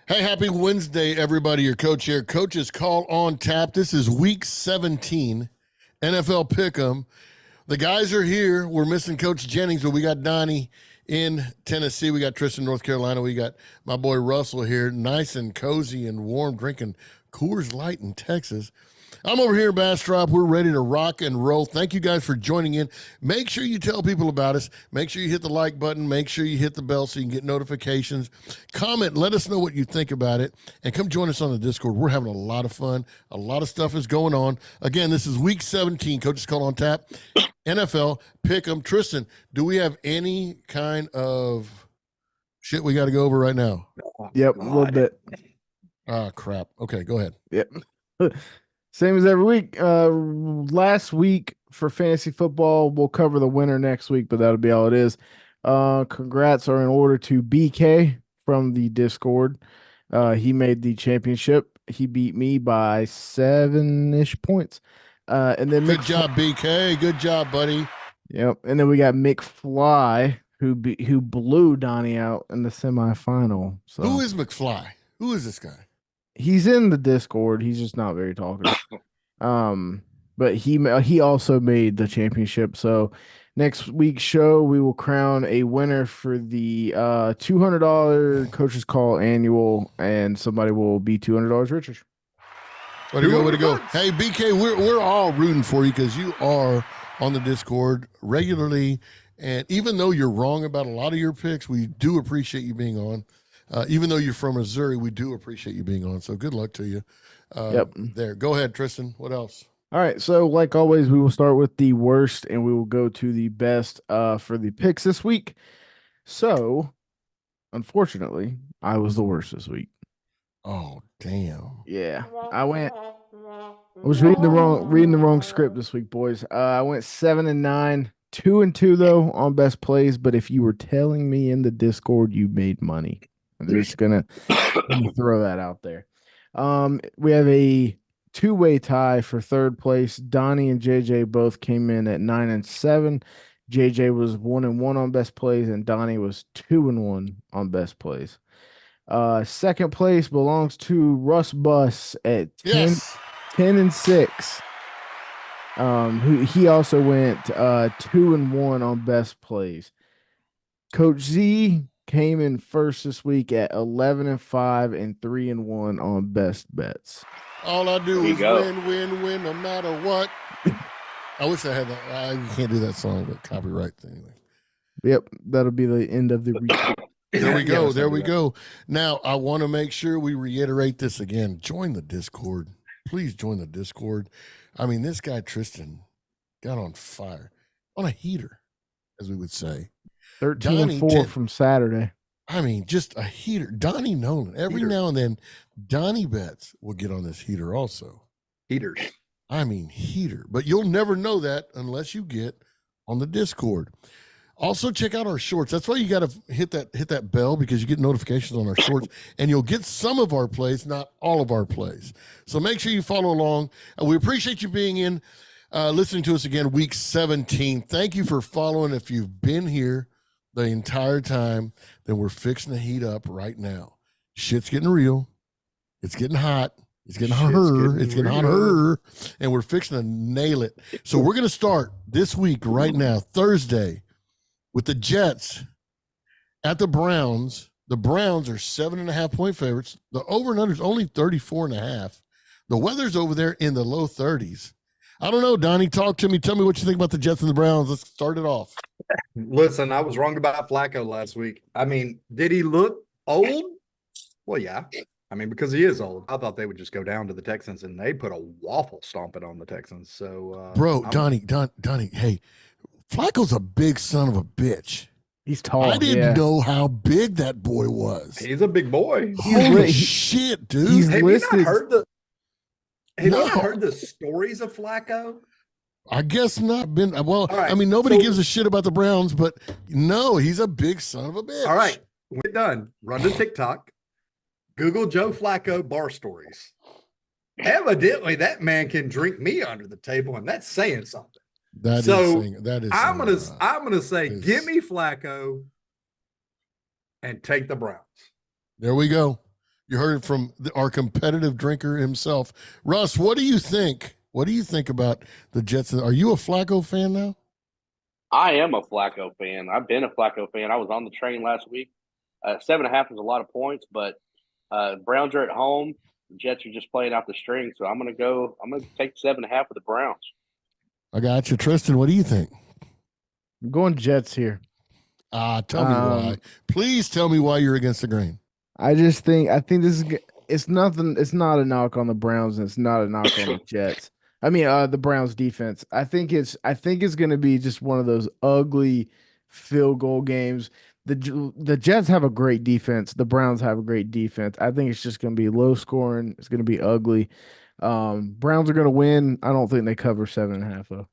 Hey, happy Wednesday, everybody. Your coach here. Coach's Call on Tap. This is week 17, NFL Pick'em. The guys are here. We're missing Coach Jennings, but we got Donnie in Tennessee. We got Tristan, North Carolina. We got my boy Russell here, nice and cozy and warm, drinking Coors Light in Texas. I'm over here, Bastrop. We're ready to rock and roll. Thank you guys for joining in. Make sure you tell people about us. Make sure you hit the like button. Make sure you hit the bell so you can get notifications. Comment. Let us know what you think about it. And come join us on the Discord. We're having a lot of fun. A lot of stuff is going on. Again, this is week 17. Coach's Call on Tap. NFL Pick'em. Tristan, do we have any kind of shit we got to go over right now? Yep, a little bit. Ah, crap. Okay, go ahead. Yep. Same as every week. Last week for fantasy football, we'll cover the winner next week, but that'll be all it is. Congrats are in order to BK from the Discord. He made the championship. He beat me by 7-ish points. And then Good job, BK. Good job, buddy. Yep. And then we got McFly, who blew Donnie out in the semifinal. So who is McFly? Who is this guy? He's in the Discord. He's just not very talkative. But he also made the championship. So next week's show, we will crown a winner for the $200 Coach's Call annual, and somebody will be $200 richer. Way to go, way to go. Hey, BK, we're all rooting for you because you are on the Discord regularly. And even though you're wrong about a lot of your picks, we do appreciate you being on. Even though you're from Missouri, we do appreciate you being on. So good luck to you. Yep. There. Go ahead, Tristan. What else? All right. So like always, we will start with the worst and we will go to the best for the picks this week. So unfortunately, I was the worst this week. Oh, damn. Yeah. I was reading the wrong script this week, boys. I went 7-9, 2-2 though on best plays. But if you were telling me in the Discord you made money, I'm just gonna throw that out there. We have a two-way tie for third place. Donnie and JJ both came in at 9-7. JJ was 1-1 on best plays, and Donnie was 2-1 on best plays. Second place belongs to Russ Bus at 10-6. He also went 2-1 on best plays. Coach Z came in first this week at 11-5 and 3-1 on best bets. All I do is win, no matter what. I wish I had that. I can't do that song, but copyright anyway. Yep, that'll be the end of the week. There we go. There we go. Now, I want to make sure we reiterate this again. Join the Discord. Please join the Discord. I mean, this guy, Tristan, got on fire. On a heater, as we would say. 13-4 from Saturday. I mean, just a heater. Donnie Nolan. Every now and then, Donnie Betts will get on this heater also. Heaters. I mean, heater. But you'll never know that unless you get on the Discord. Also, check out our shorts. That's why you got to hit that bell, because you get notifications on our shorts, and you'll get some of our plays, not all of our plays. So make sure you follow along. We appreciate you being in, listening to us again, week 17. Thank you for following. If you've been here the entire time, then we're fixing to heat up right now. Shit's getting real. It's getting hot. It's getting hotter. It's getting hotter. And we're fixing to nail it. So we're going to start this week right now, Thursday, with the Jets at the Browns. The Browns are 7.5-point favorites. The over and under is only 34.5. The weather's over there in the low 30s. I don't know, Donnie, talk to me. Tell me what you think about the Jets and the Browns. Let's start it off. Listen, I was wrong about Flacco last week. I mean, did he look old? Well, yeah. I mean, because he is old. I thought they would just go down to the Texans, and they put a waffle stomping on the Texans. So, bro, Donnie, hey, Flacco's a big son of a bitch. He's tall. I didn't know how big that boy was. He's a big boy. Holy shit, dude! Have you not heard the stories of Flacco? I guess not. Well, right, I mean, nobody gives a shit about the Browns, but no, he's a big son of a bitch. All right, we're done. Run to TikTok. Google Joe Flacco bar stories. Evidently, that man can drink me under the table, and that's saying something. I'm gonna say, give me Flacco and take the Browns. There we go. You heard it from our competitive drinker himself. Russ, what do you think? What do you think about the Jets? Are you a Flacco fan now? I am a Flacco fan. I've been a Flacco fan. I was on the train last week. 7.5 is a lot of points, but Browns are at home. The Jets are just playing out the string, so I'm gonna take 7.5 with the Browns. I got you, Tristan. What do you think? I'm going Jets here. Tell me why. Please tell me why you're against the grain. I think this is it's nothing. It's not a knock on the Browns, and it's not a knock on the Jets. I mean, the Browns defense. I think it's going to be just one of those ugly field goal games. The Jets have a great defense. The Browns have a great defense. I think it's just going to be low scoring. It's going to be ugly. Browns are going to win. I don't think they cover 7.5 though.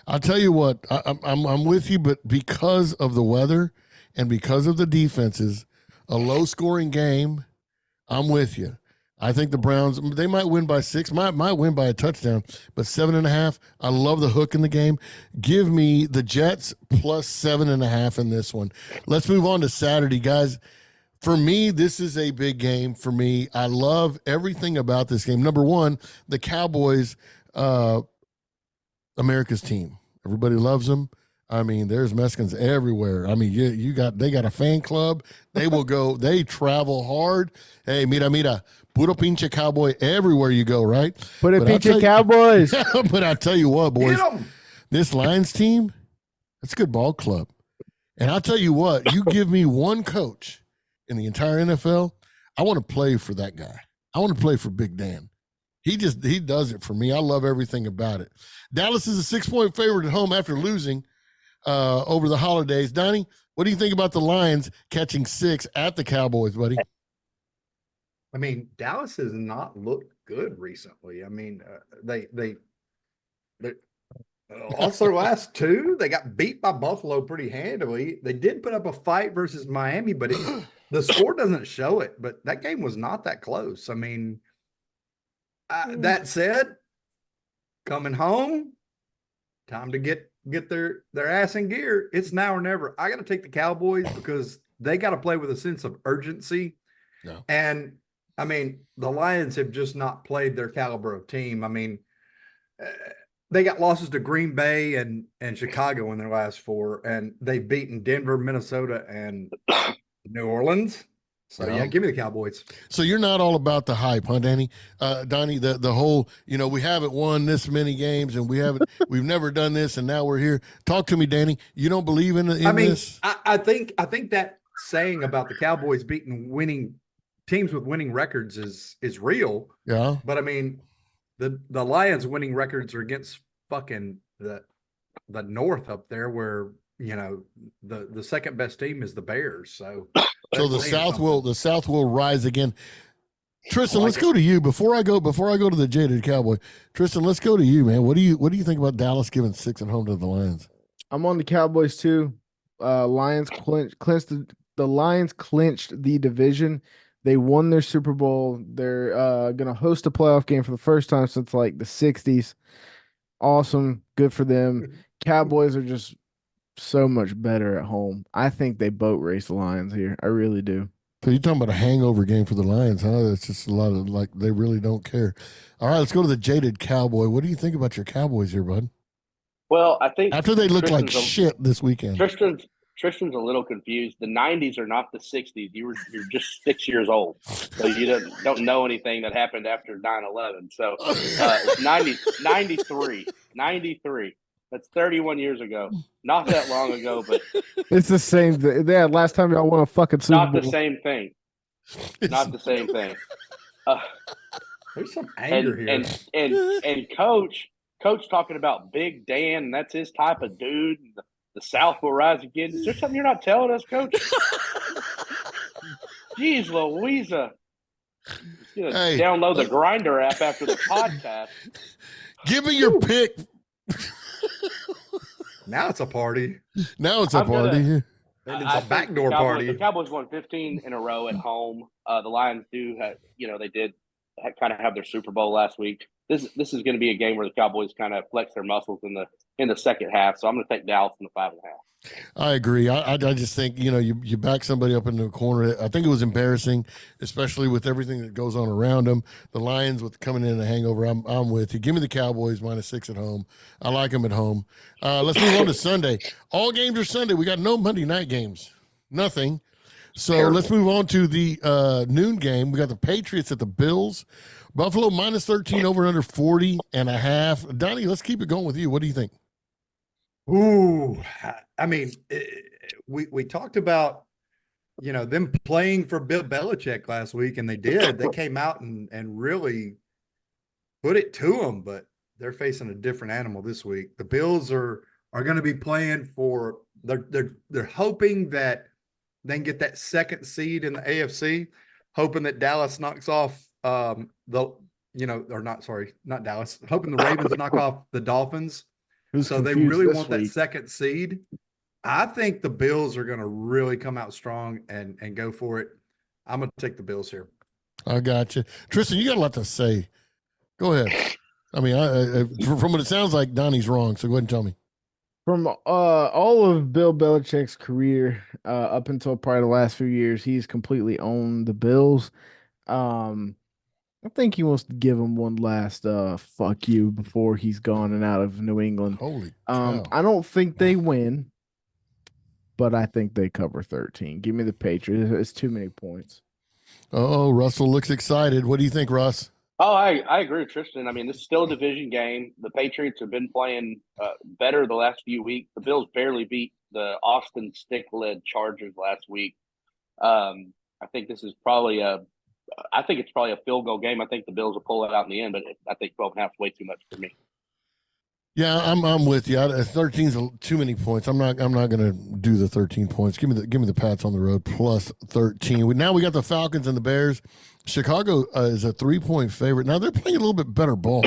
I'll tell you what. I'm with you, but because of the weather and because of the defenses, a low scoring game, I'm with you. I think the Browns, they might win by 6, might win by a touchdown, but 7.5, I love the hook in the game. Give me the Jets plus 7.5 in this one. Let's move on to Saturday, guys. For me, this is a big game for me. I love everything about this game. Number one, the Cowboys, America's team. Everybody loves them. I mean, there's Mexicans everywhere. I mean, they got a fan club. They will go, they travel hard. Hey, mira, puro pinche cowboy everywhere you go, right? Puro pinche Cowboys. But I tell you what, boys, this Lions team, it's a good ball club. And I'll tell you what, you give me one coach in the entire NFL, I want to play for that guy. I want to play for Big Dan. He does it for me. I love everything about it. Dallas is a 6-point favorite at home after losing over the holidays. Donnie, what do you think about the Lions catching 6 at the Cowboys, buddy? I mean, Dallas has not looked good recently. I mean, they lost their last 2. They got beat by Buffalo pretty handily. They did put up a fight versus Miami, but the score doesn't show it. But that game was not that close. I mean, that said, coming home, time to get their ass in gear. It's now or never. I got to take the Cowboys because they got to play with a sense of urgency. No. And I mean, the Lions have just not played their caliber of team. I mean, they got losses to Green Bay and Chicago in their last 4, and they've beaten Denver, Minnesota, and New Orleans. So yeah, give me the Cowboys. So you're not all about the hype, huh, Danny? Donnie, the whole, we haven't won this many games and we've never done this and now we're here. Talk to me, Danny. You don't believe in this? I think that saying about the Cowboys beating winning teams with winning records is real. Yeah. But I mean, the Lions winning records are against fucking the North up there where, the second best team is the Bears. So the South will rise again. Tristan, let's go to you before I go to the jaded Cowboy. Tristan, let's go to you, man. What do you think about Dallas giving 6 at home to the Lions? I'm on the Cowboys too. Lions the Lions clinched the division. They won their Super Bowl. They're going to host a playoff game for the first time since like the 60s. Awesome. Good for them. Cowboys are just so much better at home. I think they boat race the Lions here. I really do. So you're talking about a hangover game for the Lions, huh? That's just a lot of they really don't care. All right, let's go to the jaded Cowboy. What do you think about your Cowboys here, bud? Well, I think after they looked like shit this weekend. Tristan's a little confused. The 90s are not the 60s. You're just 6 years old. So you don't know anything that happened after 9/11. So it's 93. That's 31 years ago. Not that long ago, but it's the same thing. Yeah, last time y'all won a fucking Super Bowl. Not the same thing. Not the same thing. There's some anger here. And coach talking about Big Dan, and that's his type of dude. The South will rise again. Is there something you're not telling us, Coach? Jeez, Louisa. Download the Grinder app after the podcast. Give me your pick. Now it's a party. It's a backdoor party. The Cowboys won 15 in a row at home. The Lions do have, they did kind of have their Super Bowl last week. this is going to be a game where the Cowboys kind of flex their muscles in the second half. So I'm going to take Dallas in the 5.5. I agree. I just think, you back somebody up into a corner. I think it was embarrassing, especially with everything that goes on around them. The Lions with coming in a hangover. I'm with you. Give me the Cowboys -6 at home. I like them at home. Let's move on to Sunday. All games are Sunday. We got no Monday night games. Nothing. So let's move on to the noon game. We got the Patriots at the Bills. Buffalo -13 over under 40.5. Donnie, let's keep it going with you. What do you think? Ooh, I mean, we talked about, them playing for Bill Belichick last week, and they did. They came out and really put it to them, but they're facing a different animal this week. The Bills are going to be playing for. They're hoping that they can get that second seed in the AFC, hoping that Dallas knocks off not Dallas, hoping the Ravens knock off the Dolphins. So they really want that second seed. I think the Bills are going to really come out strong and go for it. I'm going to take the Bills here. I got you. Tristan, you got a lot to say. Go ahead. I mean, from what it sounds like, Donnie's wrong, so go ahead and tell me. From all of Bill Belichick's career up until probably the last few years, he's completely owned the Bills. I think he wants to give him one last fuck you before he's gone and out of New England. Holy cow. I don't think they win, but I think they cover 13. Give me the Patriots. It's too many points. Oh, Russell looks excited. What do you think, Russ? Oh, I agree with Tristan. I mean, this is still a division game. The Patriots have been playing better the last few weeks. The Bills barely beat the Austin Stick-led Chargers last week. I think this is probably it's probably a field goal game. I think the Bills will pull it out in the end, but I think 12.5 is way too much for me. Yeah, I'm with you. 13's too many points. I'm not going to do the 13 points. Give me the Pats on the road +13. Now we got the Falcons and the Bears. Chicago is a 3-point favorite. Now they're playing a little bit better ball.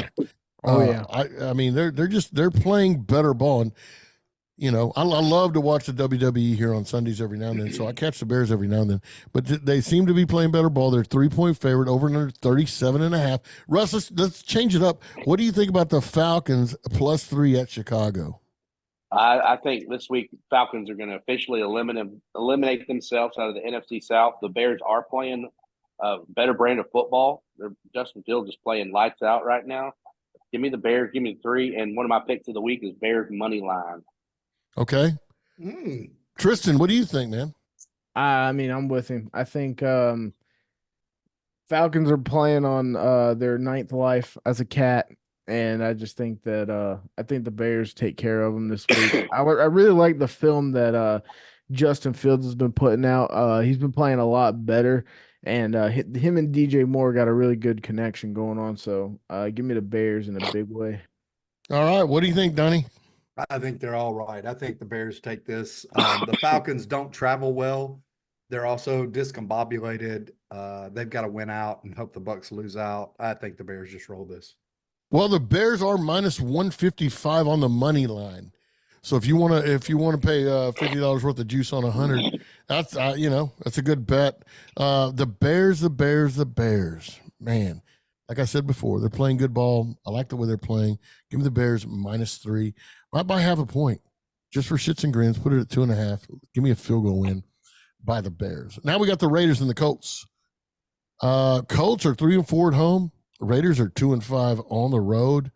Oh yeah. I mean they're playing better ball, and I love to watch the WWE here on Sundays every now and then. So I catch the Bears every now and then, but they seem to be playing better ball. They're 3-point favorite over and under 37.5. Russ, let's change it up. What do you think about the Falcons +3 at Chicago? I think this week Falcons are going to officially eliminate themselves out of the NFC South. The Bears are playing a better brand of football. Justin Fields is playing lights out right now. Give me the Bears. Give me 3. And one of my picks of the week is Bears money line. Okay. Tristan, what do you think, man? I mean, I'm with him. I think Falcons are playing on their 9th life as a cat, and I just think that I think the Bears take care of them this week. I really like the film that Justin Fields has been putting out. He's been playing a lot better, and him and DJ Moore got a really good connection going on. So give me the Bears in a big way. All right. What do you think, Donnie? I think they're all right. I think the Bears take this. The Falcons don't travel well. They're also discombobulated. They've got to win out and hope the Bucs lose out. I think the Bears just roll this. Well, the Bears are -155 on the money line. So if you want to pay $50 worth of juice on 100, that's that's a good bet. The Bears, man. Like I said before, they're playing good ball. I like the way they're playing. Give me the Bears -3. Right by half a point. Just for shits and grins, put it at 2.5. Give me a field goal win by the Bears. Now we got the Raiders and the Colts. Colts are 3-4 at home. Raiders are 2-5 on the road.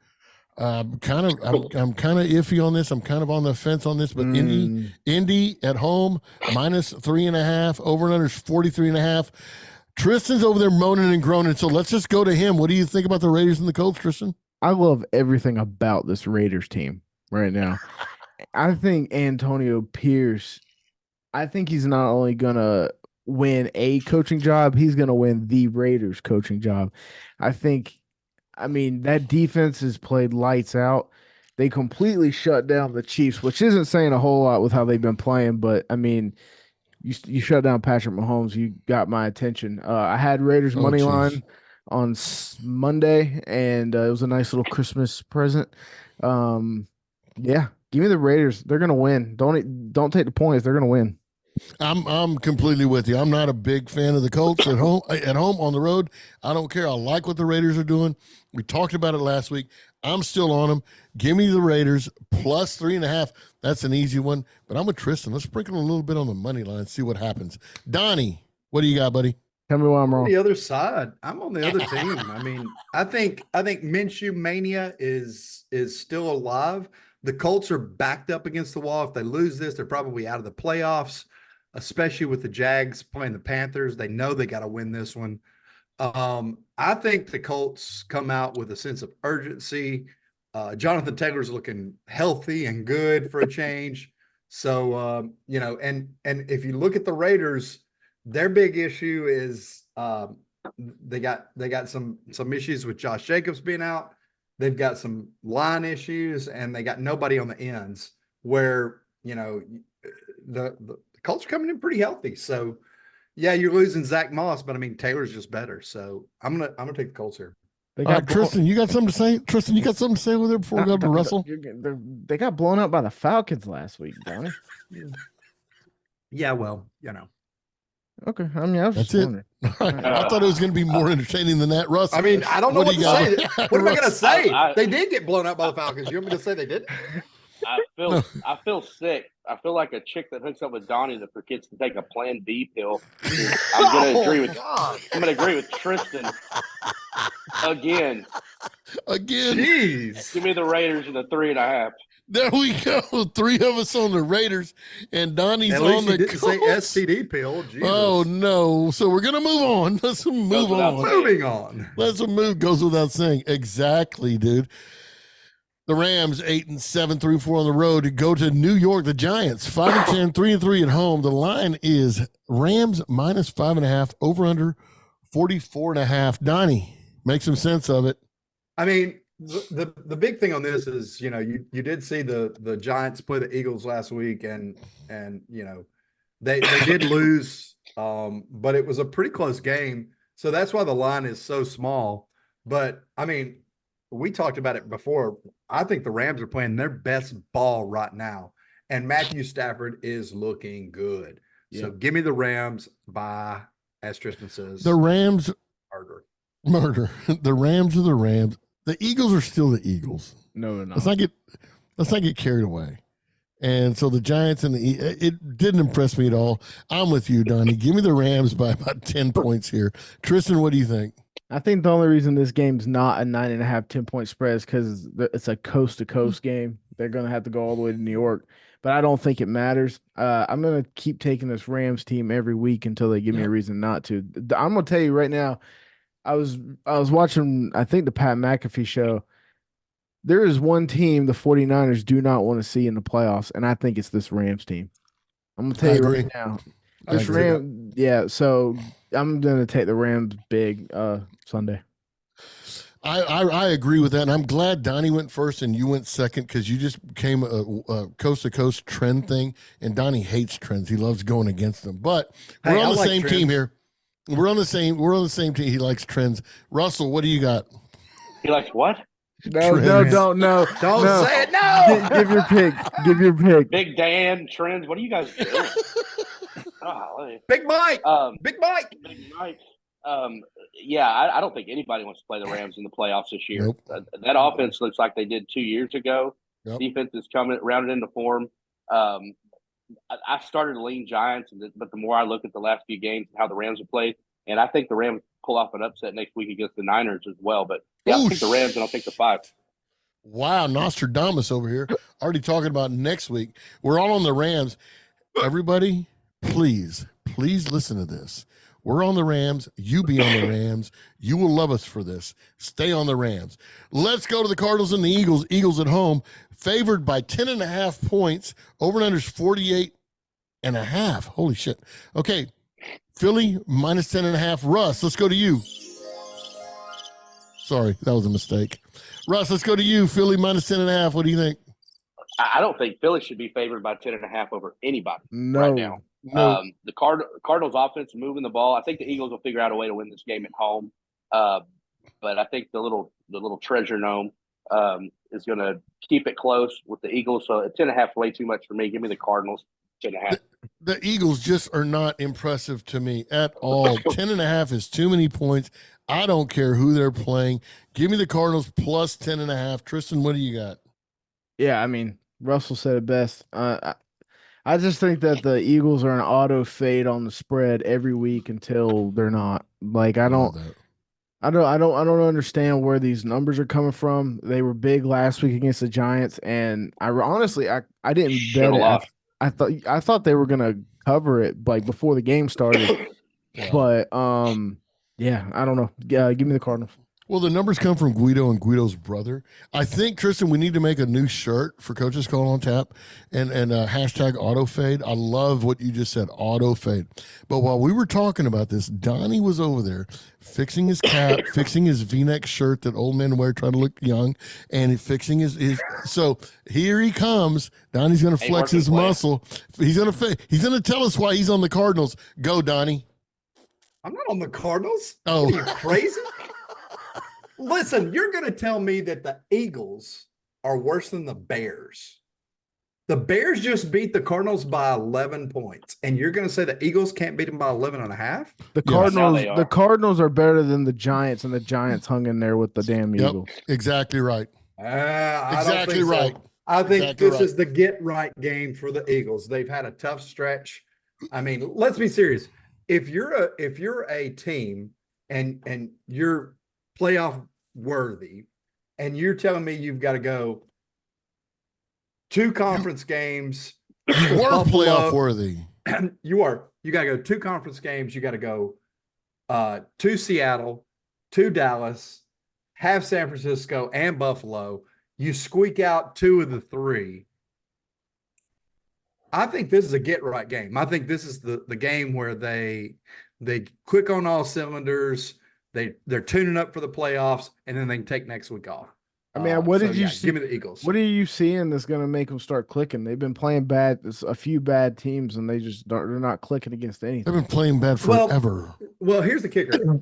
I'm kind of iffy on this. I'm kind of on the fence on this, but Indy at home -3.5. Over and under is 43.5. Tristan's over there moaning and groaning, so let's just go to him. What do you think about the Raiders and the Colts, Tristan? I love everything about this Raiders team right now. I think Antonio Pierce, I think he's not only going to win a coaching job, he's going to win the Raiders coaching job. I mean, that defense has played lights out. They completely shut down the Chiefs, which isn't saying a whole lot with how they've been playing, but I mean, you shut down Patrick Mahomes, you got my attention. I had Raiders money line on Monday, and it was a nice little Christmas present. Yeah, give me the Raiders. They're gonna win. Don't take the points. They're gonna win. I'm completely with you. I'm not a big fan of the Colts at home. On the road, I don't care. I like what the Raiders are doing. We talked about it last week. I'm still on them. Give me the Raiders plus 3.5. That's an easy one. But I'm with Tristan. Let's sprinkle a little bit on the money line. See what happens. Donnie, what do you got, buddy? Tell me why I'm wrong. The other side. I'm on the other team. I mean, I think Minshew mania is still alive. The Colts are backed up against the wall. If they lose this, they're probably out of the playoffs, especially with the Jags playing the Panthers. They know they got to win this one. I think the Colts come out with a sense of urgency. Jonathan Taylor's looking healthy and good for a change. So, and if you look at the Raiders, their big issue is they got some issues with Josh Jacobs being out. They've got some line issues, and they got nobody on the ends where, the Colts are coming in pretty healthy. So, yeah, you're losing Zach Moss, but I mean Taylor's just better. So I'm gonna take the Colts here. Tristan, you got something to say? Tristan, you got something to say over there before we go to Russell? They got blown out by the Falcons last week, Donnie. Yeah, well, Okay, I mean, I was just wondering. I thought it was going to be more entertaining than that, Russ. I mean, I don't know what to say. What am I going to say? I- They did get blown out by the Falcons. You want me to say they did? I feel sick. I feel like a chick that hooks up with Donnie that forgets to take a Plan B pill. I'm going to agree with. God. I'm going to agree with Tristan again. Jeez. Give me the Raiders in the 3.5. There we go. 3 of us on the Raiders, and Donnie's At on least the you didn't say STD pill. Jesus. Oh no! So we're gonna move on. Let's move on. Moving on. Let's move. Goes without saying. Exactly, dude. The Rams 8-7, 3-4 on the road to go to New York. The Giants 5-10, 3-3 at home. The line is Rams minus 5.5. Over under 44.5. Donnie, make some sense of it. I mean, the big thing on this is, you did see the Giants play the Eagles last week, and they did lose, but it was a pretty close game. So that's why the line is so small. But I mean, we talked about it before. I think the Rams are playing their best ball right now, and Matthew Stafford is looking good. Yeah. So give me the Rams by, as Tristan says, the Rams murder. The Rams are the Rams. The Eagles are still the Eagles. No, they're not. Let's not get carried away. And so the Giants and it didn't impress me at all. I'm with you, Donnie. Give me the Rams by about 10 points here. Tristan, what do you think? I think the only reason this game's not a 9.5, 10-point spread is because it's a coast-to-coast game. They're going to have to go all the way to New York. But I don't think it matters. I'm going to keep taking this Rams team every week until they give me a reason not to. I'm going to tell you right now, I was watching, I think, the Pat McAfee show. There is one team the 49ers do not want to see in the playoffs, and I think it's this Rams team. I'm going to tell you right now. This so I'm going to take the Rams big Sunday. I agree with that, and I'm glad Donnie went first and you went second because you just became a coast-to-coast trend thing, and Donnie hates trends. He loves going against them. But we're on the same team here. We're on the same team. He likes trends. Russell, what do you got? He likes what? Don't say it. No. Give your pick. Give your pick. Big Dan, trends. What are you guys doing? Big Mike. Big Mike. Big Mike. I don't think anybody wants to play the Rams in the playoffs this year. Nope. That offense looks like they did 2 years ago. Yep. Defense is coming rounded into form. I started to lean Giants, but the more I look at the last few games and how the Rams have played, and I think the Rams pull off an upset next week against the Niners as well. But I'll take the Rams and I'll take the 5. Wow, Nostradamus over here already talking about next week. We're all on the Rams. Everybody, please listen to this. We're on the Rams. You be on the Rams. You will love us for this. Stay on the Rams. Let's go to the Cardinals and the Eagles. Eagles at home, favored by 10.5 points. Over and under is 48.5. Holy shit. Okay, Philly minus 10.5. Russ, let's go to you. Sorry, that was a mistake. Russ, let's go to you. Philly minus 10.5. What do you think? I don't think Philly should be favored by 10.5 over anybody right now. No. The Cardinals offense moving the ball. I think the Eagles will figure out a way to win this game at home. But I think the little treasure gnome is going to keep it close with the Eagles. So at 10.5 is way too much for me. Give me the Cardinals 10.5. The Eagles just are not impressive to me at all. 10.5 is too many points. I don't care who they're playing. Give me the Cardinals plus 10.5. Tristan, what do you got? Yeah, I mean, Russell said it best. I just think that the Eagles are an auto fade on the spread every week until they're not. Like I don't understand where these numbers are coming from. They were big last week against the Giants, and I didn't bet it. I thought they were gonna cover it like before the game started. Yeah. But yeah, I don't know. Give me the Cardinals. Well, the numbers come from Guido and Guido's brother. I think, Tristan, we need to make a new shirt for Coaches Call on Tap and hashtag auto fade. I love what you just said, auto fade. But while we were talking about this, Donnie was over there fixing his cap, fixing his V-neck shirt that old men wear, trying to look young, and fixing his. So here he comes. Donnie's going to flex his muscle. He's going to tell us why he's on the Cardinals. Go, Donnie. I'm not on the Cardinals. Oh, are you crazy? Listen, you're going to tell me that the Eagles are worse than the Bears. The Bears just beat the Cardinals by 11 points, and you're going to say the Eagles can't beat them by 11.5? The Cardinals are better than the Giants, and the Giants hung in there with the damn Eagles. Exactly right. Exactly right. So. I think this is the get right game for the Eagles. They've had a tough stretch. I mean, let's be serious. If you're a team and you're playoff worthy, and you're telling me you've got to go 2 conference games, you are playoff worthy. You got to go 2 conference games. You got to go to Seattle, to Dallas, have San Francisco and Buffalo. You squeak out 2 of the 3. I think this is a get right game. I think this is the game where they click on all cylinders. They're tuning up for the playoffs, and then they can take next week off. I mean, what did you see? Give me the Eagles. What are you seeing that's going to make them start clicking? They've been playing bad. A few bad teams, and they're not clicking against anything. They've been playing bad forever. Well, here's the kicker.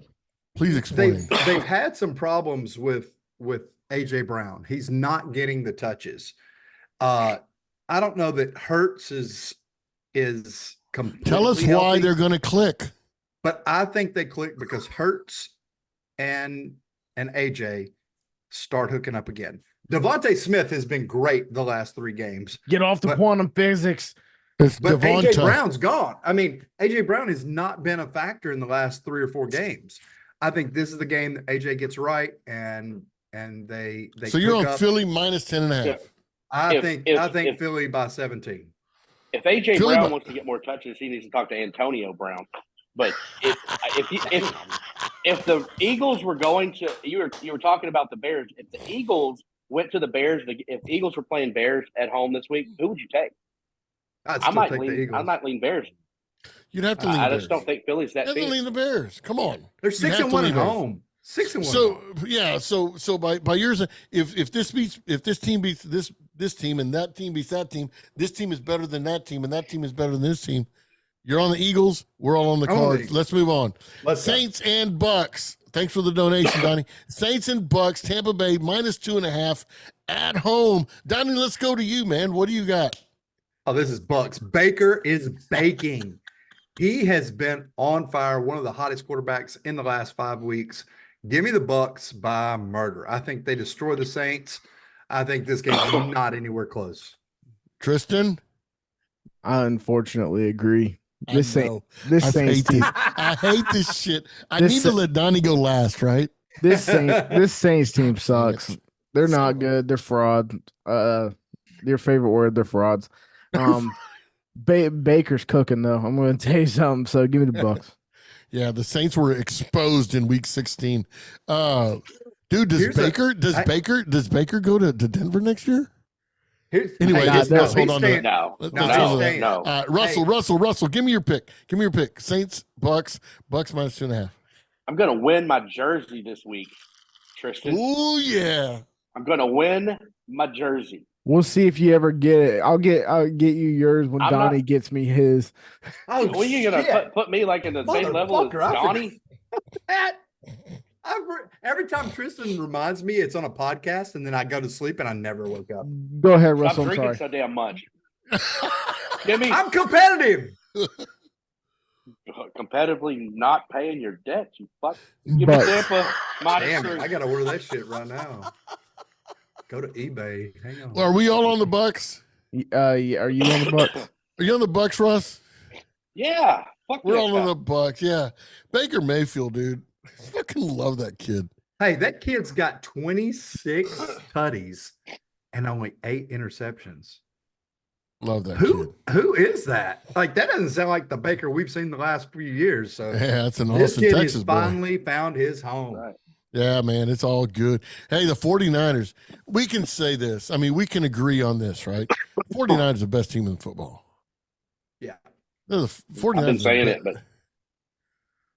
Please explain. They've had some problems with AJ Brown. He's not getting the touches. I don't know that Hurts is completely Tell us why healthy, they're going to click. But I think they click because Hurts and AJ start hooking up again. Devontae Smith has been great the last 3 games. Get off the quantum physics. But AJ Brown's gone. I mean, AJ Brown has not been a factor in the last 3 or 4 games. I think this is the game that AJ gets right, and they. So you're on Philly minus 10.5. I think Philly by 17. If AJ Brown wants to get more touches, he needs to talk to Antonio Brown. But if the Eagles were going to, you were talking about the Bears. If the Eagles went to the Bears, if the Eagles were playing Bears at home this week, who would you take? I might lean Bears. You'd have to lean. I just don't think Philly's that. You have to lean the Bears. Come on, they're 6-1 at home. 6-1. So yeah, so by yours, if this team beats this team and that team beats that team, this team is better than that team and that team is better than this team. You're on the Eagles. We're all on the Cards. Let's move on. Saints and Bucks. Thanks for the donation, Donnie. Saints and Bucks. Tampa Bay minus 2.5 at home. Donnie, let's go to you, man. What do you got? Oh, this is Bucks. Baker is baking. He has been on fire. One of the hottest quarterbacks in the last 5 weeks. Give me the Bucks by murder. I think they destroy the Saints. I think this game is not anywhere close. Tristan? I unfortunately agree. This Saints team. I hate this shit. I need to let Donnie go last, right? This Saints team sucks. They're not good. They're fraud. Your favorite word, they're frauds. Baker's cooking though. I'm going to tell you something. So give me the Bucks. Yeah, the Saints were exposed in week 16. Dude, does Baker go to Denver next year? Anyway, let's hold on to that. No. Russell, give me your pick. Saints, Bucks minus 2.5. I'm going to win my jersey this week, Tristan. Oh yeah. I'm going to win my jersey. We'll see if you ever get it. I'll get you yours when Donnie gets me his. Oh, well, you gonna put me like in the same level as Donnie? Every time Tristan reminds me it's on a podcast, and then I go to sleep and I never woke up. Go ahead, Russell. I'm drinking so damn much. I'm competitive. Competitively not paying your debt, you fuck. Give me Bucks. Tampa Damn it! -3. I gotta order that shit right now. Go to eBay. Hang on. Well, are we all on the Bucks? Yeah, are you on the Bucks? Are you on the Bucks, Russ? Yeah, fuck We're that all on guy. the Bucks. Yeah, Baker Mayfield, dude. I fucking love that kid. Hey, that kid's got 26 tutties and only 8 interceptions. Love that Who kid. who is that? Like that doesn't sound like the Baker we've seen the last few years. So Yeah, that's an this Austin, kid Texas has boy. finally found his home. Right. Yeah, man, it's all good. Hey, the 49ers, we can say this. I mean, we can agree on this, right? 49ers are the best team in football. Yeah. They're the 49ers. I've been saying it, but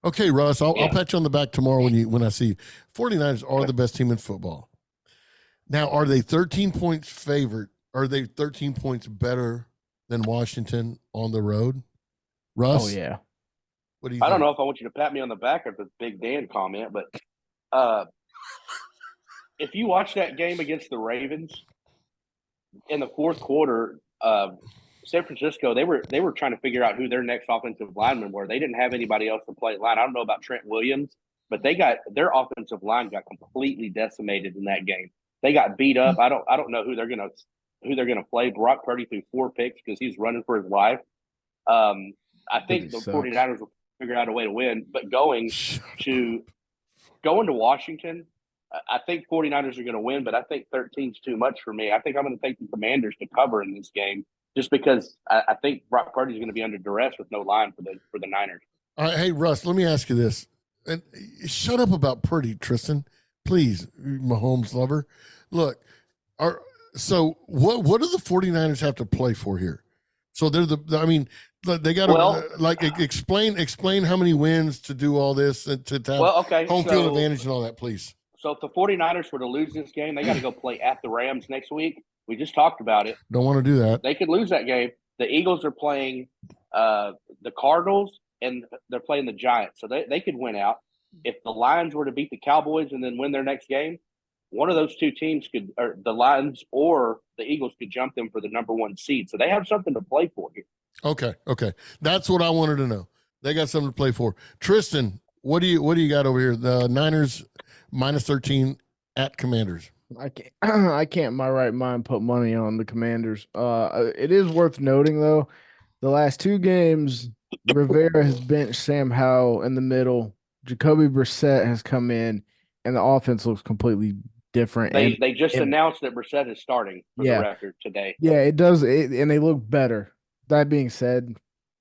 okay, Russ, I'll Yeah. pat you on the back tomorrow when I see you. 49ers are the best team in football. Now, are they 13 points favored? Are they 13 points better than Washington on the road? Russ? Oh yeah. What do you I don't think? know if I want you to pat me on the back of the Big Dan comment, but if you watch that game against the Ravens in the fourth quarter, San Francisco, they were trying to figure out who their next offensive linemen were. They didn't have anybody else to play line. I don't know about Trent Williams, but their offensive line got completely decimated in that game. They got beat up. I don't know who they're gonna play. Brock Purdy threw 4 picks because he's running for his life. I think the 49ers will figure out a way to win, but going to Washington, I think 49ers are going to win, but I think 13 is too much for me. I think I'm going to take the Commanders to cover in this game just because I think Brock Purdy is going to be under duress with no line for the Niners. All right, hey, Russ, let me ask you this. And shut up about Purdy, Tristan. Please, Mahomes lover. Look, what do the 49ers have to play for here? So they're they got to explain how many wins to do all this and to have home field advantage and all that, please. So if the 49ers were to lose this game, they got to go play at the Rams next week. We just talked about it. Don't want to do that. They could lose that game. The Eagles are playing the Cardinals, and they're playing the Giants. So they could win out. If the Lions were to beat the Cowboys and then win their next game, one of those two teams or the Lions or the Eagles could jump them for the number 1 seed. So they have something to play for here. Okay. That's what I wanted to know. They got something to play for. Tristan, what do you got over here? The Niners -13 at Commanders. I can't in my right mind put money on the Commanders. It is worth noting though, the last 2 games, Rivera has benched Sam Howell in the middle. Jacoby Brissett has come in, and the offense looks completely different. They just announced that Brissett is starting for the record today. Yeah, it does, and they look better. That being said,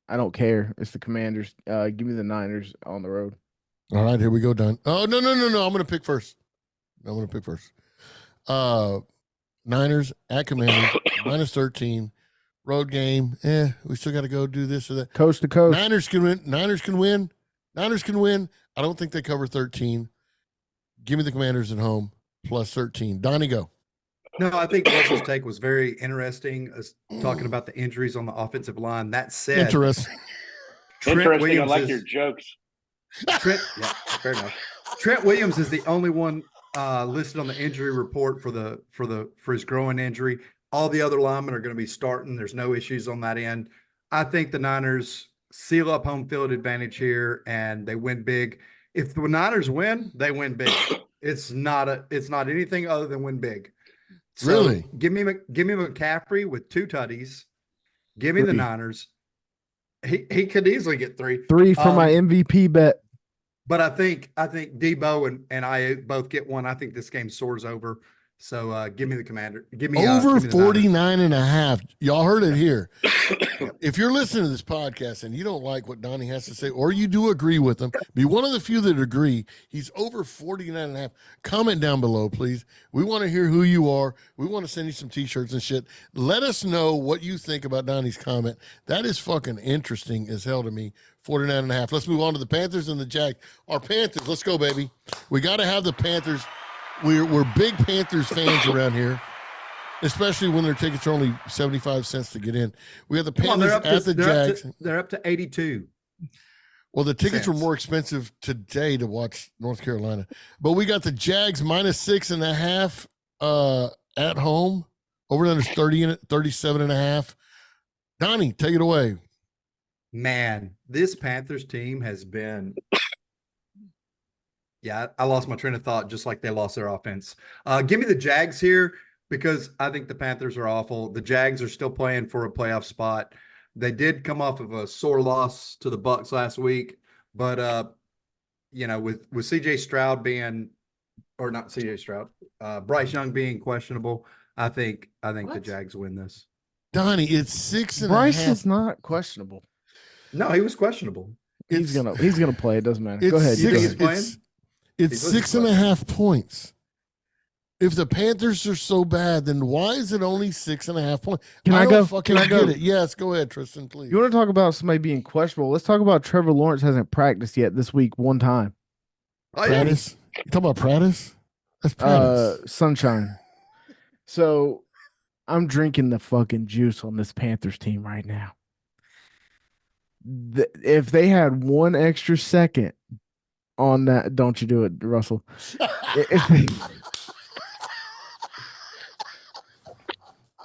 I don't care. It's the Commanders. Give me the Niners on the road. All right, here we go, Don. Oh, no. I'm going to pick first. Niners at Commanders, -13. Road game. We still got to go do this or that. Coast to coast. Niners can win. I don't think they cover 13. Give me the Commanders at home, +13. Donnie, go. No, I think Russell's take was very interesting, talking about the injuries on the offensive line. That said, Interesting. I like your jokes. Fair enough. Trent Williams is the only one listed on the injury report for his groin injury. All the other linemen are going to be starting. There's no issues on that end. I think the Niners seal up home field advantage here and they win big. If the Niners win, they win big. It's not anything other than win big. So really? Give me McCaffrey with 2 tutties. Give me the Niners. He could easily get 3. 3 for my MVP bet. But I think Debo and I both get 1. I think this game soars over. So give me the Commander. Give me over give me 49.5. Y'all heard it here. If you're listening to this podcast and you don't like what Donnie has to say, or you do agree with him, be one of the few that agree. He's over 49.5. Comment down below, please. We want to hear who you are. We want to send you some t-shirts and shit. Let us know what you think about Donnie's comment. That is fucking interesting as hell to me. 49.5. Let's move on to the Panthers and the Jags. Our Panthers, let's go, baby. We got to have the Panthers. We're big Panthers fans around here, especially when their tickets are only 75 cents to get in. We have the Panthers at the Jags. They're up to 82. Well, the tickets were more expensive today to watch North Carolina. But we got the Jags -6.5 at home. Over under 37.5. Donnie, take it away. Man, this Panthers team has been. Yeah, I lost my train of thought just like they lost their offense. Give me the Jags here because I think the Panthers are awful. The Jags are still playing for a playoff spot. They did come off of a sore loss to the Bucks last week, but with CJ Stroud being, or not CJ Stroud, Bryce Young being questionable, I think the Jags win this. Donnie, it's 6.5. Bryce is not questionable. No, he was questionable. He's gonna play. It doesn't matter. Go ahead. You think he's It's, playing? it's 6.5 points. If the Panthers are so bad, then why is it only 6.5 points? Can I go? Can I get it? Yes, go ahead, Tristan, please. You want to talk about somebody being questionable? Let's talk about Trevor Lawrence hasn't practiced yet this week one time. Oh, yeah. Prattis? You talking about Prattis? That's Prattis. Sunshine. So I'm drinking the fucking juice on this Panthers team right now. If they had one extra second on that, don't you do it, Russell.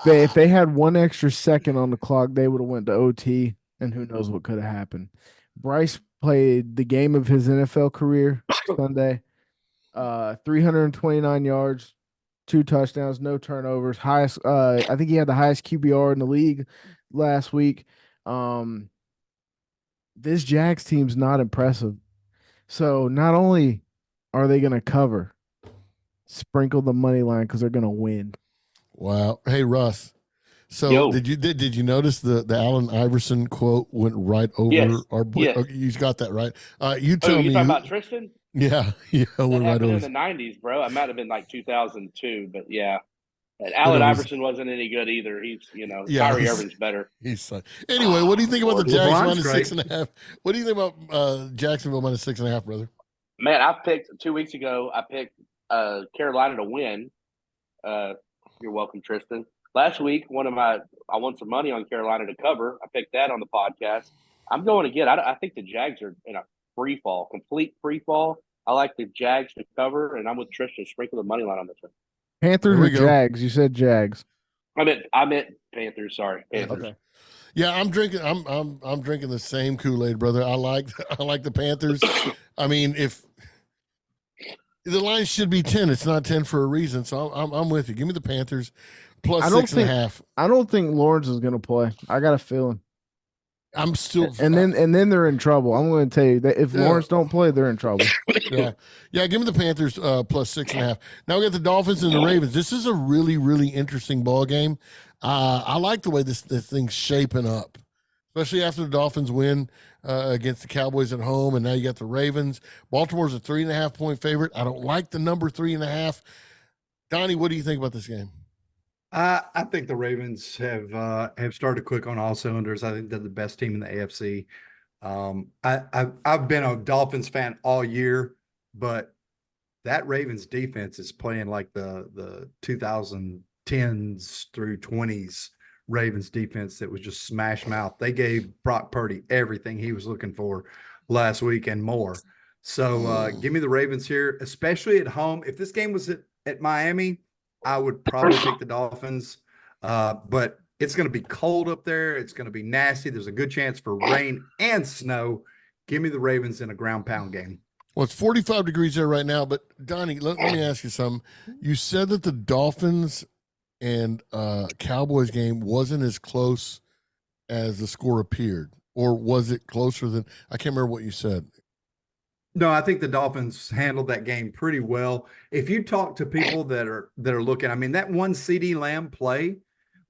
If they had one extra second on the clock, they would have went to OT, and who knows what could have happened. Bryce played the game of his NFL career Sunday. 329 yards, 2 touchdowns, no turnovers. Highest, I think he had the highest QBR in the league last week. This Jags team's not impressive. So not only are they going to cover, sprinkle the money line because they're going to win. Wow. Hey, Russ. So did you notice the Allen Iverson quote went right over our boy? Yes. Okay, you got that right. You tell me. You talking about Tristan? Yeah, went right over. In the 90s, bro. I might have been like 2002, but yeah. And Allen Iverson wasn't any good either. He's, Kyrie Irving's better. Anyway, what do you think about the Jags minus great. 6.5? What do you think about Jacksonville minus 6.5, brother? Man, I picked 2 weeks ago. I picked Carolina to win. You're welcome, Tristan. Last week, I won some money on Carolina to cover. I picked that on the podcast. I'm going again. I think the Jags are in a complete free fall. I like the Jags to cover, and I'm with Tristan. Sprinkle the money line on this one. Panthers or Jags? You said Jags. I meant Panthers. Sorry, Panthers. Okay. Yeah, I'm drinking. I'm drinking the same Kool-Aid, brother. I like the Panthers. I mean, if the line should be 10, it's not 10 for a reason. So I'm with you. Give me the Panthers plus 6.5. I don't think Lawrence is going to play. I got a feeling. I'm still, and then they're in trouble. I'm going to tell you that if Lawrence don't play, they're in trouble. Yeah. Give me the Panthers plus 6.5. Now we got the Dolphins and the Ravens. This is a really, really interesting ball game. I like the way this thing's shaping up, especially after the Dolphins win against the Cowboys at home, and now you got the Ravens. Baltimore's a 3.5 point favorite. I don't like the number 3.5. Donnie, what do you think about this game? I think the Ravens have started quick on all cylinders. I think they're the best team in the AFC. I've been a Dolphins fan all year, but that Ravens defense is playing like the 2010s through 20s Ravens defense that was just smash mouth. They gave Brock Purdy everything he was looking for last week and more. So give me the Ravens here, especially at home. If this game was at Miami, I would probably take the Dolphins, but it's going to be cold up there. It's going to be nasty. There's a good chance for rain and snow. Give me the Ravens in a ground pound game. Well, it's 45 degrees there right now, but Donnie, let me ask you something. You said that the Dolphins and Cowboys game wasn't as close as the score appeared, or was it closer than – I can't remember what you said. No, I think the Dolphins handled that game pretty well. If you talk to people that are looking, I mean, that one CeeDee Lamb play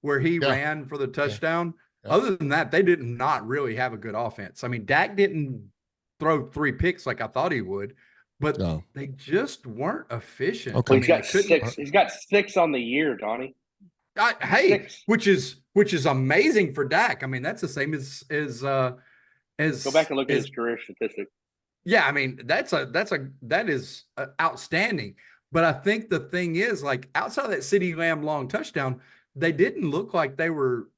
where he ran for the touchdown, other than that, they did not really have a good offense. I mean, Dak didn't throw 3 picks like I thought he would, but they just weren't efficient. Okay. I mean, he's got 6 on the year, Donnie. Which is amazing for Dak. I mean, that's the same as go back and look at his career statistics. Yeah, I mean, that is outstanding. But I think the thing is, like, outside of that CeeDee Lamb long touchdown, they didn't look like they were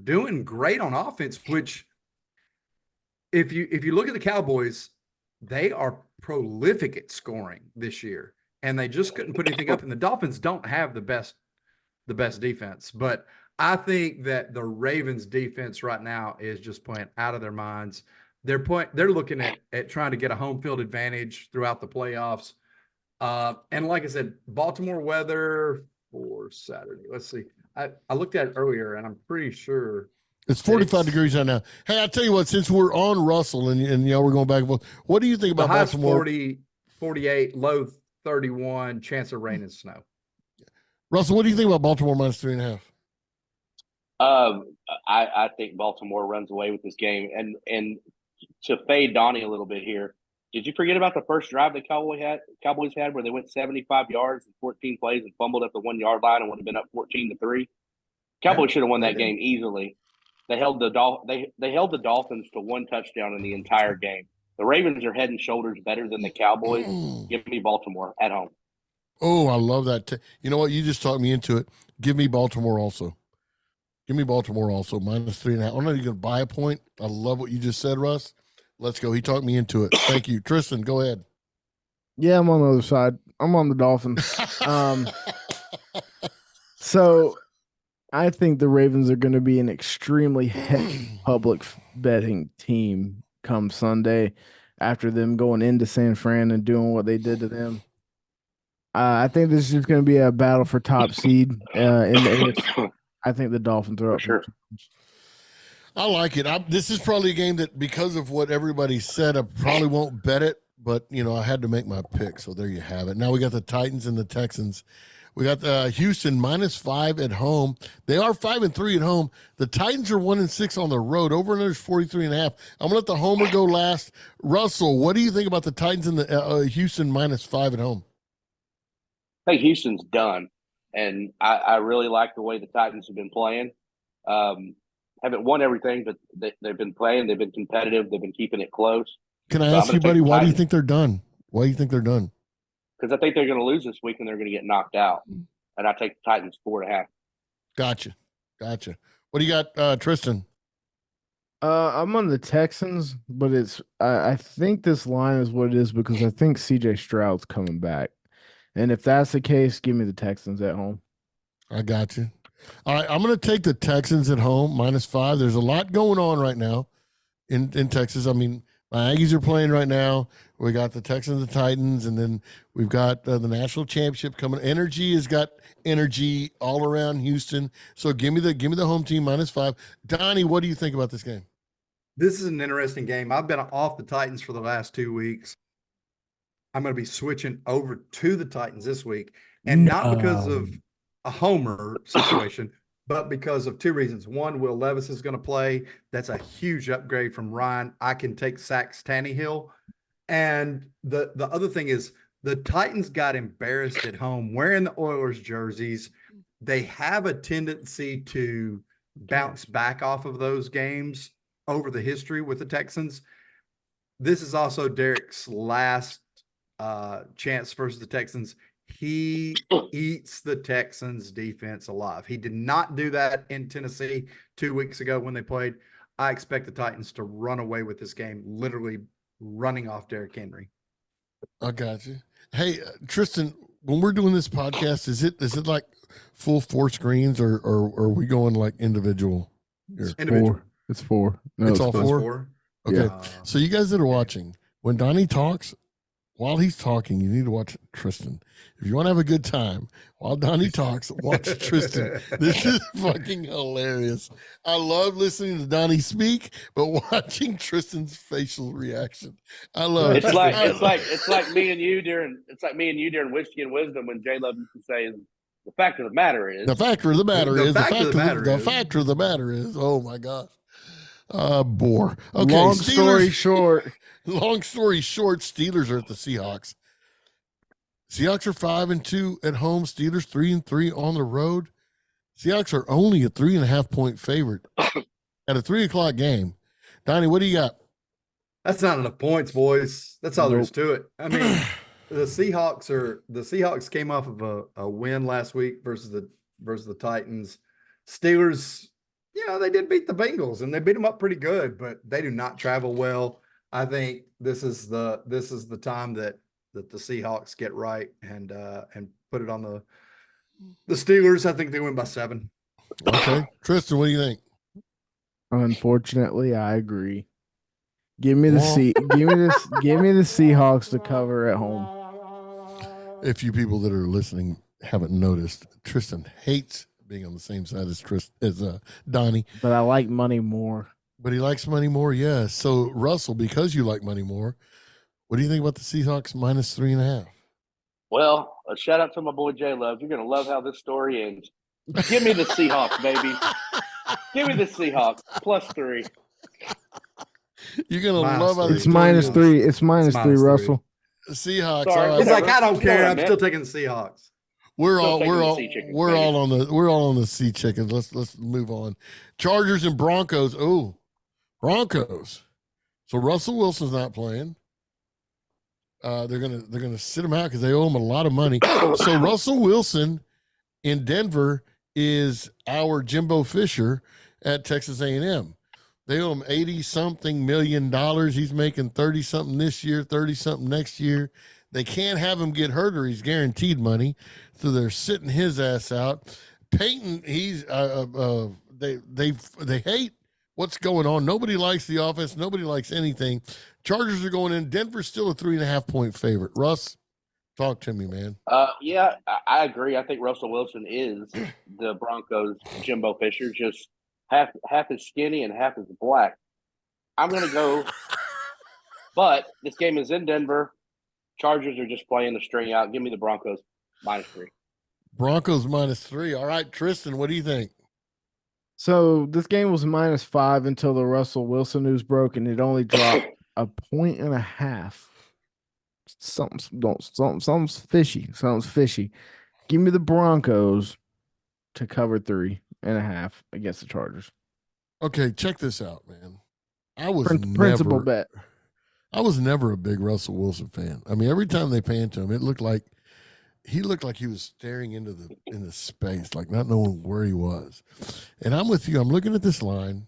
doing great on offense. Which, if you look at the Cowboys, they are prolific at scoring this year, and they just couldn't put anything up. And the Dolphins don't have the best defense, but I think that the Ravens defense right now is just playing out of their minds. They're looking at trying to get a home field advantage throughout the playoffs. And like I said, Baltimore weather for Saturday. Let's see. I looked at it earlier, and I'm pretty sure it's 45 degrees right now. Hey, I tell you what, since we're on Russell and we're going back and forth, what do you think about Baltimore? 40, 48, low 31, chance of rain and snow. Russell, what do you think about Baltimore minus 3.5? I think Baltimore runs away with this game. And to fade Donnie a little bit here, did you forget about the first drive the Cowboys had where they went 75 yards and 14 plays and fumbled at the 1 yard line and would have been up 14-3? Cowboys should have won that game easily. They held the Dolphins to one touchdown in the entire game. The Ravens are head and shoulders better than the Cowboys. Give me Baltimore at home. Oh, I love that. You know what? You just talked me into it. Give me Baltimore also. Give me Baltimore also, minus 3.5. I don't know if you're going to buy a point. I love what you just said, Russ. Let's go. He talked me into it. Thank you. Tristan, go ahead. Yeah, I'm on the other side. I'm on the Dolphins. So I think the Ravens are going to be an extremely heavy public betting team come Sunday after them going into San Fran and doing what they did to them. I think this is just going to be a battle for top seed in the AFC. I think the Dolphins are up. For sure. I like it. This is probably a game that, because of what everybody said, I probably won't bet it, but, I had to make my pick, so there you have it. Now we got the Titans and the Texans. We got Houston minus 5 at home. They are 5-3 at home. The Titans are 1-6 on the road. Over and under 43.5. I'm gonna let the homer go last. Russell, what do you think about the Titans and the Houston minus 5 at home? I think Houston's done, and I really like the way the Titans have been playing. Haven't won everything, but they've been playing. They've been competitive. They've been keeping it close. Can I ask you, buddy, why do you think they're done? Why do you think they're done? Because I think they're going to lose this week and they're going to get knocked out. And I take the Titans 4.5. Gotcha. What do you got, Tristan? I'm on the Texans, but I think this line is what it is because I think CJ Stroud's coming back. And if that's the case, give me the Texans at home. I got you. All right, I'm going to take the Texans at home, minus 5. There's a lot going on right now in Texas. I mean, my Aggies are playing right now. We got the Texans, the Titans, and then we've got the national championship coming. Energy has got energy all around Houston. So give me the home team minus 5. Donnie, what do you think about this game? This is an interesting game. I've been off the Titans for the last 2 weeks. I'm going to be switching over to the Titans this week, and not because of a homer situation, but because of 2 reasons. One, Will Levis is going to play. That's a huge upgrade from Ryan. I can take Sacks Tannehill. And the other thing is the Titans got embarrassed at home wearing the Oilers jerseys. They have a tendency to bounce back off of those games over the history with the Texans. This is also Derek's last chance versus the Texans. He eats the Texans defense alive. He did not do that in Tennessee 2 weeks ago when they played. I expect the Titans to run away with this game, literally running off Derrick Henry. I got you. Hey, Tristan, when we're doing this podcast, is it like full 4 screens or are we going like individual? It's 4. It's 4. No, it's all 4? Okay. Yeah. So you guys that are watching, when Donnie talks, while he's talking, you need to watch Tristan. If you want to have a good time, while Donnie talks, watch Tristan. This is fucking hilarious. I love listening to Donnie speak, but watching Tristan's facial reaction, I love it. It's like me and you during Whiskey and Wisdom when J Love used to say, "The fact of the matter is." The fact of the matter is. The fact of the matter is. Oh my gosh. Bore. Okay. Long story short. Long story short, Steelers are at the Seahawks. Seahawks are 5-2 at home. Steelers 3-3 on the road. Seahawks are only a 3.5 point favorite at a 3:00 game. Donnie, what do you got? That's not enough points, boys. That's all there is to it. I mean, the Seahawks came off of a win last week versus the Titans. Steelers, they did beat the Bengals and they beat them up pretty good, but they do not travel well. I think this is the time that the Seahawks get right and put it on the Steelers. I think they win by 7. Okay. Tristan, what do you think? Unfortunately, I agree. Give me the Well, give me the Seahawks to cover at home. if you people that are listening haven't noticed, Tristan hates being on the same side as Donnie. But I like money more. But he likes money more, yes. So Russell, because you like money more, what do you think about the Seahawks minus 3.5? Well, a shout out to my boy J Love. You're gonna love how this story ends. Give me the Seahawks, baby. Give me the Seahawks +3. You're gonna love how It's this minus story three. It's minus three, Russell. Seahawks. Sorry, all He's right. like, I don't You know what care. I I'm meant. still taking the Seahawks. We're Still all taking we're the all sea chickens, we're baby. all on the sea chickens. Let's move on. Chargers and Broncos. Oh, Broncos. So Russell Wilson's not playing. They're gonna sit him out because they owe him a lot of money. So Russell Wilson in Denver is our Jimbo Fisher at Texas A&M. They owe him 80-something million dollars. He's making 30-something this year, 30-something next year. They can't have him get hurt or he's guaranteed money. So they're sitting his ass out. Peyton, they hate what's going on. Nobody likes the offense. Nobody likes anything. Chargers are going in. Denver's still a 3.5-point favorite. Russ, talk to me, man. Yeah, I agree. I think Russell Wilson is the Broncos' Jimbo Fisher, just half as skinny and half as black. I'm gonna go, but this game is in Denver. Chargers are just playing the string out. Give me the Broncos -3. Broncos -3. All right, Tristan, what do you think? So this game was -5 until the Russell Wilson news broke, and it only dropped 1.5 points. Something's fishy. Something's fishy. Give me the Broncos to cover 3.5 against the Chargers. Okay, check this out, man. I was Principal bet. I was never a big Russell Wilson fan. I mean, every time they panned to him, he looked like he was staring into space, like not knowing where he was. And I'm with you. I'm looking at this line,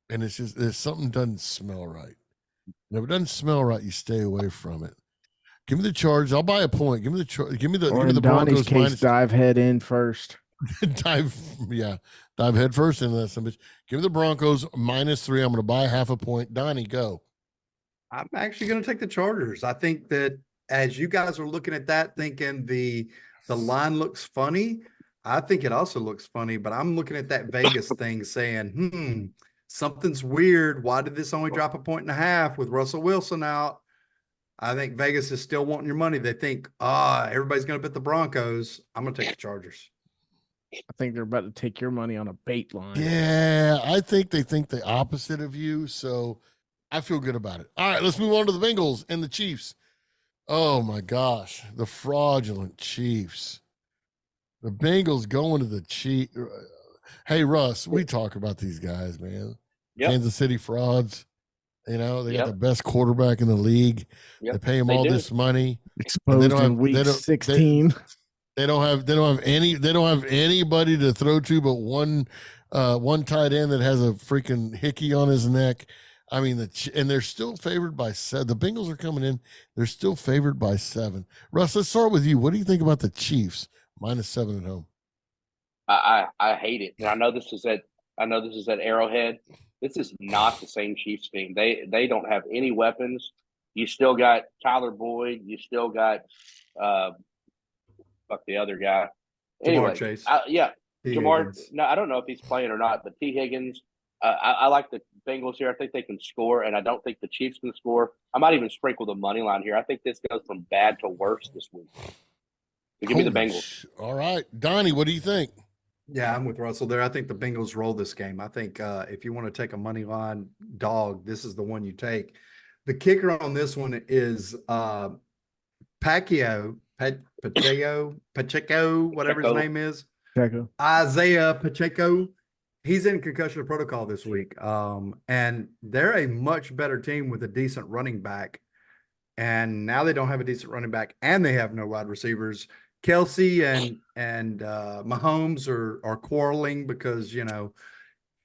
and it's just there's something doesn't smell right. And if it doesn't smell right, you stay away from it. Give me the Chargers. I'll buy a point. Give me the Broncos case, minus. dive head in first. dive head first into that. Bitch. Give me the Broncos -3. I'm going to buy 0.5 point. Donnie, go. I'm actually going to take the Chargers. I think that as you guys are looking at that, thinking the line looks funny, I think it also looks funny, but I'm looking at that Vegas thing saying, something's weird. Why did this only drop 1.5 with Russell Wilson out? I think Vegas is still wanting your money. They think, everybody's going to bet the Broncos. I'm going to take the Chargers. I think they're about to take your money on a bait line. Yeah, I think they think the opposite of you, so I feel good about it. All right, let's move on to the Bengals and the Chiefs. Oh my gosh, the fraudulent Chiefs. The Bengals going to the Chiefs. Hey, Russ, we talk about these guys, man. Yep. Kansas City frauds. You know, they got the best quarterback in the league. Yep. They pay him all this money. Exposed in week 16. They don't have anybody to throw to but one tight end that has a freaking hickey on his neck. I mean, and they're still favored by 7. The Bengals are coming in. They're still favored by 7. Russ, let's start with you. What do you think about the Chiefs -7 at home? I hate it. And I know this is at Arrowhead. This is not the same Chiefs team. They don't have any weapons. You still got Tyler Boyd. You still got the other guy. Anyway, Jamar Chase. Jamar. Higgins. No, I don't know if he's playing or not, but T. Higgins. I like the Bengals here. I think they can score, and I don't think the Chiefs can score. I might even sprinkle the money line here. I think this goes from bad to worse this week. So give me the Bengals. All right. Donnie, what do you think? Yeah, I'm with Russell there. I think the Bengals roll this game. I think if you want to take a money line dog, this is the one you take. The kicker on this one is Pacheco, whatever his name is. Pacheco. Isaiah Pacheco. He's in concussion protocol this week. And they're a much better team with a decent running back. And now they don't have a decent running back, and they have no wide receivers. Kelsey and Mahomes are quarreling because,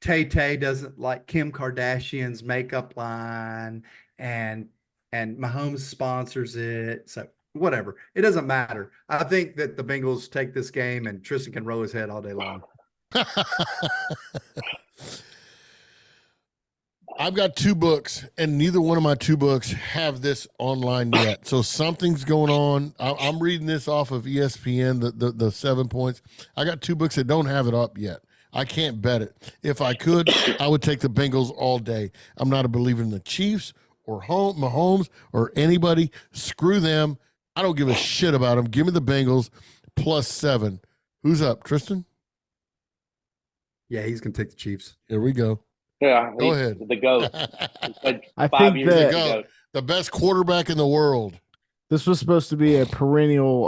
Tay doesn't like Kim Kardashian's makeup line, and Mahomes sponsors it. So whatever. It doesn't matter. I think that the Bengals take this game, and Tristan can roll his head all day long. I've got 2 books, and neither one of my 2 books have this online yet. So something's going on. I'm reading this off of ESPN, the 7 points. I got 2 books that don't have it up yet. I can't bet it. If I could, I would take the Bengals all day. I'm not a believer in the Chiefs or Mahomes or anybody. Screw them. I don't give a shit about them. Give me the Bengals +7. Who's up, Tristan? Yeah, he's going to take the Chiefs. Here we go. Yeah, Go ahead. The GOAT. I 5 think years that- ago. The best quarterback in the world. This was supposed to be a perennial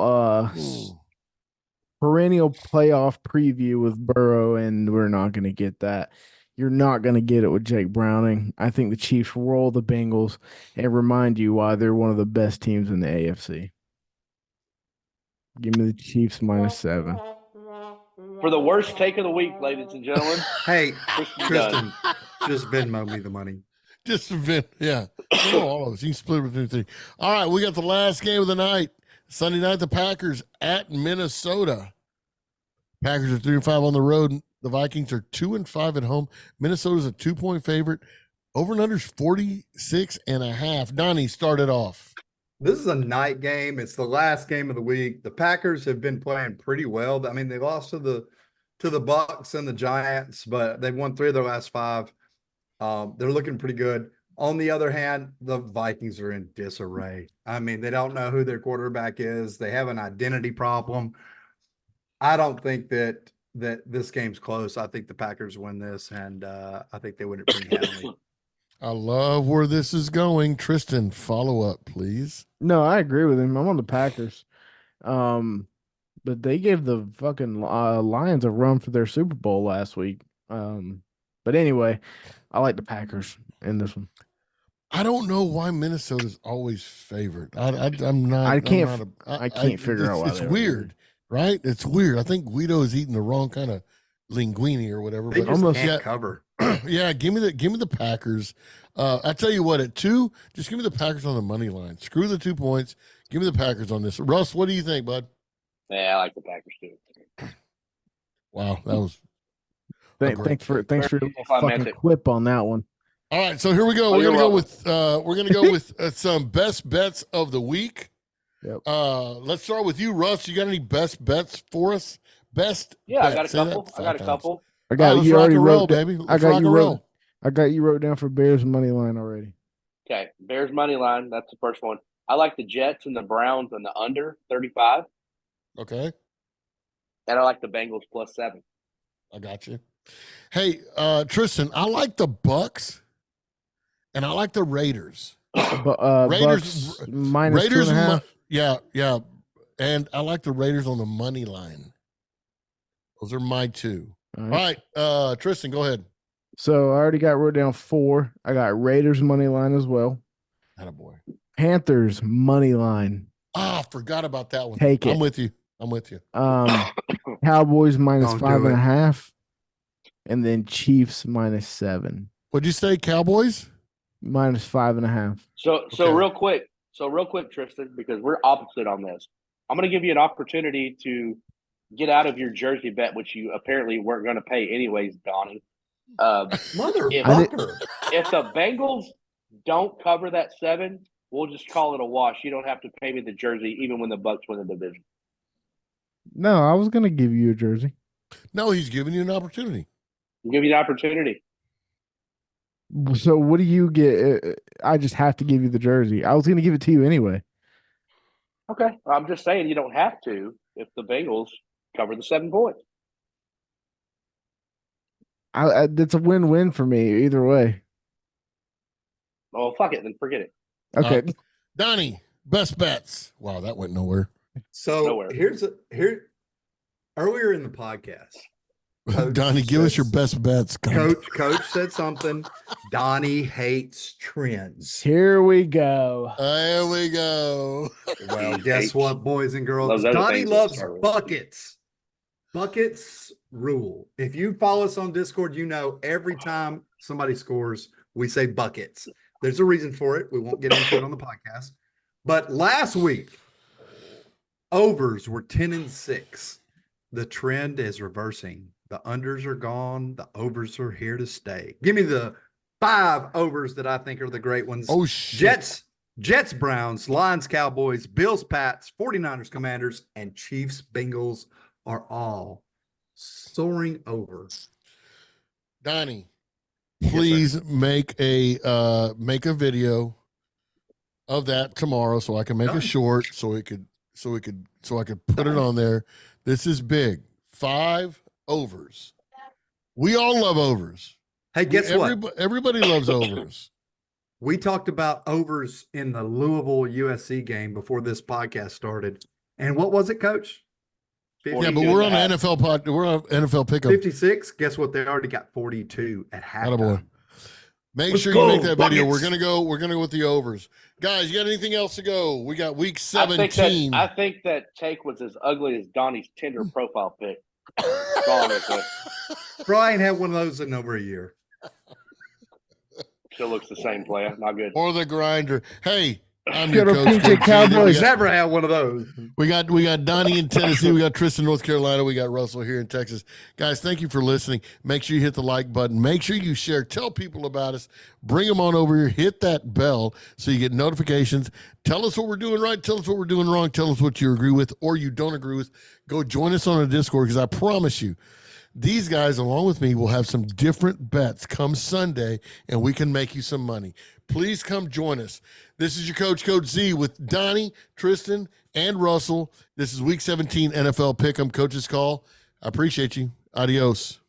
playoff preview with Burrow, and we're not going to get that. You're not going to get it with Jake Browning. I think the Chiefs roll the Bengals and remind you why they're one of the best teams in the AFC. Give me the Chiefs -7. For the worst take of the week, ladies and gentlemen. Hey, Tristan's Tristan, just Venmo me the money. Just a bit, yeah. Oh, all of us. You can split it between 3. All right, we got the last game of the night. Sunday night, the Packers at Minnesota. Packers are 3-5 on the road. The Vikings are 2-5 at home. Minnesota's a 2-point favorite. Over and under's 46.5. Donnie started off. This is a night game. It's the last game of the week. The Packers have been playing pretty well. I mean, they lost to the Bucks and the Giants, but they've won 3 of their last 5. They're looking pretty good. On the other hand, the Vikings are in disarray. I mean, they don't know who their quarterback is. They have an identity problem. I don't think that this game's close. I think the Packers win this, and I think they win it pretty handily. I love where this is going. Tristan, follow up, please. No, I agree with him. I'm on the Packers. But they gave the fucking Lions a run for their Super Bowl last week. But anyway, I like the Packers in this one. I don't know why Minnesota's always favored. I'm not. I can't It's figure out why it's weird, right? It's weird. I think Guido is eating the wrong kind of linguine or whatever. They But just almost can't cover. yeah, give me the Packers. I tell you what, at 2, just give me the Packers on the money line. Screw the 2 points. Give me the Packers on this. Russ, what do you think, bud? Yeah, I like the Packers too. Wow, that was Thanks for your Complimentary. fucking quip on that one. all right. So here we go. Oh, We're you're gonna go with some best bets of the week. Yep. Let's start with you, Russ. You got any best bets for us? Best? Yeah, I bets. got a Say that couple. I 5 got a times. couple. I got Let's you rock already and roll, wrote down, baby. I Let's got rock you and wrote roll. I got you wrote down for Bears money line already. Okay, Bears money line. That's the first one. I like the Jets and the Browns and the under 35, Okay, and I like the Bengals +7. I got you. Hey, Tristan, I like the Bucks, and I like the Raiders. Raiders- Bucks minus Raiders, 2.5. yeah, and I like the Raiders on the money line. Those are my 2. All All right. right, Tristan, go ahead. So I already got wrote down 4. I got Raiders money line as well. Attaboy. Panthers money line. Ah, forgot about that one. Take it. I'm with you. I'm with you. Cowboys minus Don't do 5.5, and then Chiefs -7, What'd you say, Cowboys? -5.5. So Okay. real quick, Tristan, because we're opposite on this. I'm going to give you an opportunity to get out of your jersey bet, which you apparently weren't going to pay anyways, Donnie. Motherfucker. If the Bengals don't cover that 7, we'll just call it a wash. You don't have to pay me the jersey, even when the Bucks win the division. No, I was gonna give you a jersey. No, he's giving you an opportunity. We'll give you the opportunity. So what do you get? I just have to give you the jersey. I was gonna give it to you anyway. Okay. I'm just saying you don't have to if the Bengals cover the 7 points. It's a win-win for me either way. Oh, fuck it. Then forget it. Okay. Donnie, best bets. Wow, that went nowhere. So Nowhere. earlier in the podcast, Coach Donnie, give us says- your best bets. Coach said something. Donnie hates trends. Here we go. There we go. Well, He guess hates- what, boys and girls? loves other Donnie things to loves start with. buckets. Buckets rule. If you follow us on Discord, you know every time somebody scores, we say buckets. There's a reason for it. We won't get into it on the podcast. But last week, overs were 10-6. The trend is reversing. The unders are gone. The overs are here to stay. Give me the 5 overs that I think are the great ones. Oh, shit. Jets, Browns, Lions, Cowboys, Bills, Pats, 49ers, Commanders, and Chiefs, Bengals are all soaring over. Donnie, please make a video of that tomorrow so I can make a short so I could put it on there. This is big. 5 overs. We all love overs. Hey, guess what? Everybody loves overs. We talked about overs in the Louisville USC game before this podcast started. And what was it, Coach? Yeah, but we're on an NFL We're on NFL pickup. 56. Guess what? They already got 42 at halftime. Make sure you make that video. We're gonna go with the overs. Guys, you got anything else to go? We got week 17. I think that take was as ugly as Donnie's Tinder profile pic. Brian had one of those in over a year. Still looks the same player. Not good. Or the grinder. Hey, I'm your coach. Cowboys. Never had one of those. We got Donnie in Tennessee. We got Tristan, North Carolina. We got Russell here in Texas. Guys, thank you for listening. Make sure you hit the like button. Make sure you share. Tell people about us. Bring them on over here. Hit that bell so you get notifications. Tell us what we're doing right. Tell us what we're doing wrong. Tell us what you agree with or you don't agree with. Go join us on a Discord because I promise you, these guys, along with me, will have some different bets come Sunday, and we can make you some money. Please come join us. This is your Coach Z with Donnie, Tristan, and Russell. This is Week 17 NFL Pick'em Coach's Call. I appreciate you. Adios.